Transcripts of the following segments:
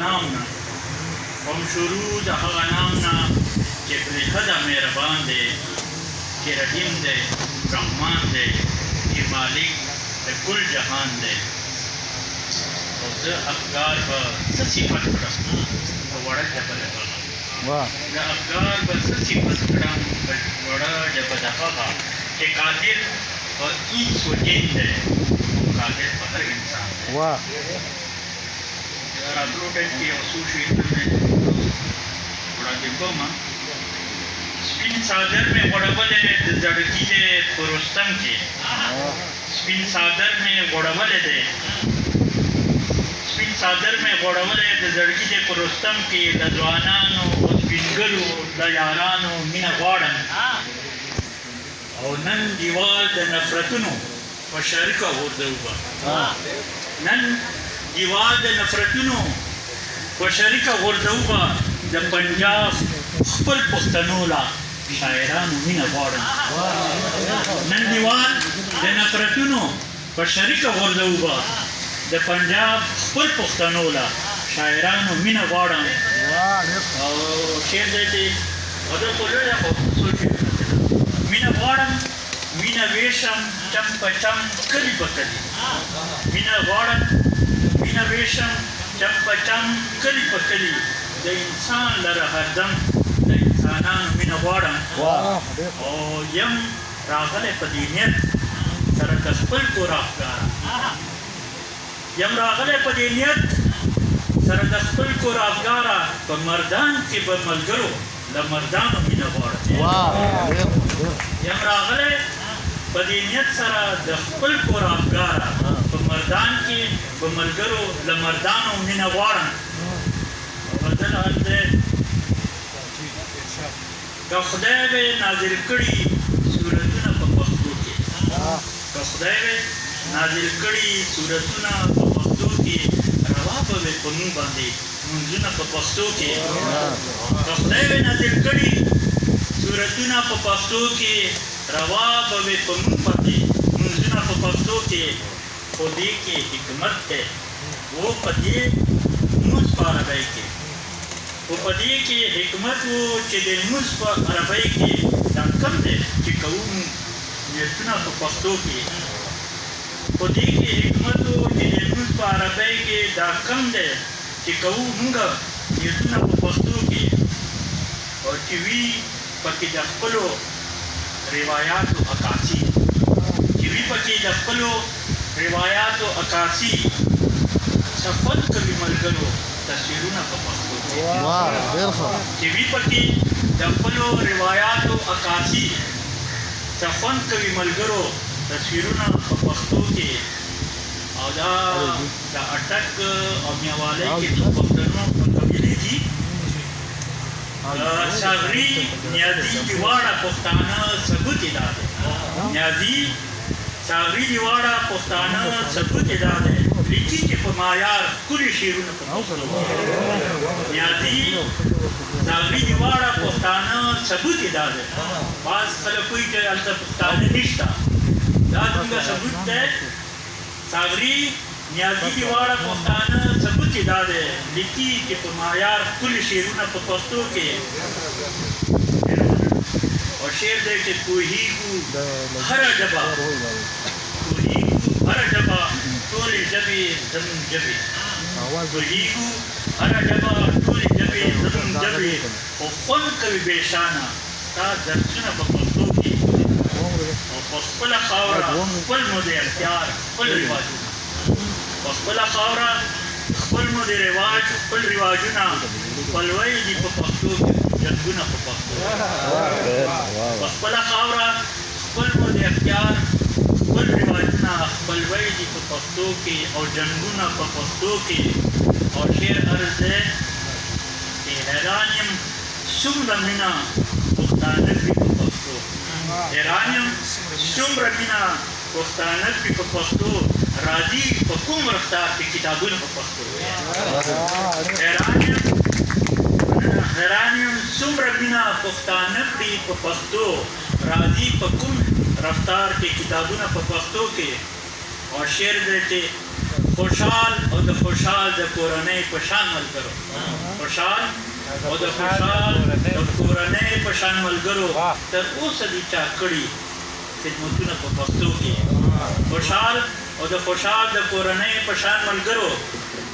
نام نه هم شروع د هغه نام نه چې پرېښه ده مهربان دی چې رحیم دی رحمان دی چې مالک د کل جهان دی او زه افکار به څه صفت کړم په وړه ژبه د هغه د افکار به څه صفت کړم په وړه ژبه د هغه چې قادر په انس و جن دی قادر په هر انسان دی راتلو ټایم کې یو څو شعرونه مې وړاندې کوم سپین څادر مې غوړولی د زړګي دی په رستم کې سپین څادر مې غوړولی دی سپین څادر مې غوړولی د زړګي دی په رستم کې د ځوانانو او سپینګلو د یارانو مینه غواړم او نن دیوال د نفرتونو په شریکه غورځوبه نن دیوال د نفرتونو په شریکه غورځوبه د پنجاب خپل پښتنو لا شاعرانو مینه غواړم نن دیوال د نفرتونو په شریکه غورځوبه د پنجاب خپل پښتنو لا شاعرانو مینه غواړم او شعر دی چې غزل خو لوی دی خو څو شعرونه مینه غواړم مینه ویشم چم په چم کلي په کلي مینه غواړم مینه ویشم چم په چم کلي په کلي د انسان لره هردم د انسانانو مینه غواړم او یم راغلی په دې نیت سره د خپل کور افکاره یم راغلی په دې نیت سره د خپل کور افکاره په مردان کې به ملګرو له مردانو مینه غواړم یم راغلی په دې نیت سره د خپل کور افکاره په مردان کې به ملګرو له مردانو مینه غواړم غزل حال دی که خدای به نازل کړي صورتونه په پښتو کې که خدای به نازل کړي صورتونه په پښتو کې روا به وي په موږ باندې منځونه په پښتو کې که خدای به نازل کړي صورتونه په پښتو کې روا به وي په موږ باندې منځونه په پښتو کې خو دې کې حکمت دی و په دې موږ په عربۍ کې خو په دې کې حکمت و چې د لمونځ په عربۍ کې دا کم دی چې کوو نیتونه په پښتو کې خو دې کې حکمت و چې د لمونځ په عربۍ کې دا کم دی چې کوو موږ نیتونه په پښتو کې او چې وي پکې د خپلو روایاتو عکاسي چې وي پکې د خپلو روایاتو عکاسي سفر کوي ملګرو تصویرونه په پښتو کې چې وي پکې د خپلو روایاتو عکاسي سفر کوي ملګرو تصویرونه په پښتو کې او دا د اټک او میوالۍ کې د پښتنو په قبیلې دي شاغري نیازي دیواړه پښتانه ثبوت یې دا دی نیازي شاغري دیواړه پښتانه ثبوت یې دا دی لیکي چې په معیار ښکلي شعرونه په پښتو نیازي شاغري دیواړه پښتانه ثبوت یې دا دی بعض خلک وایي چې هلته پښتانه نشته دا زموږ ثبوت دی شاغري نیازي دیواړه پښتانه ثبوت یې دا دی لیکي چې په معیار ښکلي شعرونه په پښتو کې او شعر دی چې پوهېږو هره ژبه پوهېږو هره ژبه ټولې ژبې زموږ ژبې پوهېږو هره ژبه ټولې ژبې زموږ ژبې خو خوند کوي بېشانه ستا درسونه په پښتو کې او په خپله خاوره خپل مو د اختیار خپل رواجونه په خپله خاوره خپل مو د رواج خپل رواجونه خپلوۍ دي په پښتو کې جنګونه په پښتو په خپله خاوره خپل مو د اختیار خپل رواجونه خپلوۍ دي په پښتو کې او جنګونه په پښتو کې او شعر عرض دی چې حیران یم څومره مینه پښتانه کړي په پښتو حیران یم څومره مینه پښتانه کړي په پښتو راځي په کوم رفتار کې کتابونه په پښتو حیران یم څومره مینه پښتانه کړي په پښتو راځي په کوم رفتار کې کتابونه په پښتو کې او شعر دی چې خوشحال او د خوشحال د کورنۍ په شان ملګرو خوشحال او د خوشحال د کورنۍ په شان ملګرو تر اوسه دي چا کړي خدمتونه په پښتو کې خوشحال او د خوشحال د کورنۍ په شان ملګرو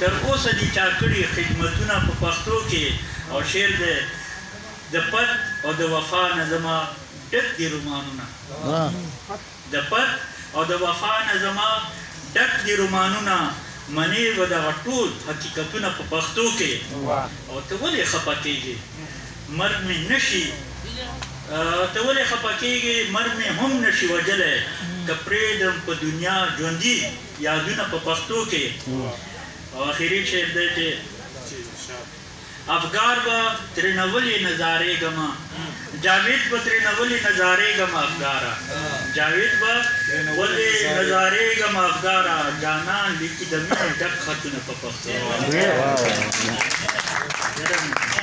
تر اوسه دي چا کړي خدمتونه په پښتو کې او شعر د پت او د وفا نه زما ډک دي رومانونه د پت او د وفا نه زما ډک دي رومانونه منې به دغه ټول حقیقتونه په پښتو کې او ته ولې خفه کېږې مرګ مې نشي ته ولې خفه کېږې مرګ مې هم نشي وجلی که پرېږدم په دنیا ژوندي یادونه په پښتو کې او اخري شعر دی چې افګار به ترېنه ولې نظارېږمه جاوید به ترېنه ولې نظارېږمه افګاره جاوید به ولې نظارېږمه افګاره جانان لیکي د مینې ډک خطونه په پښتو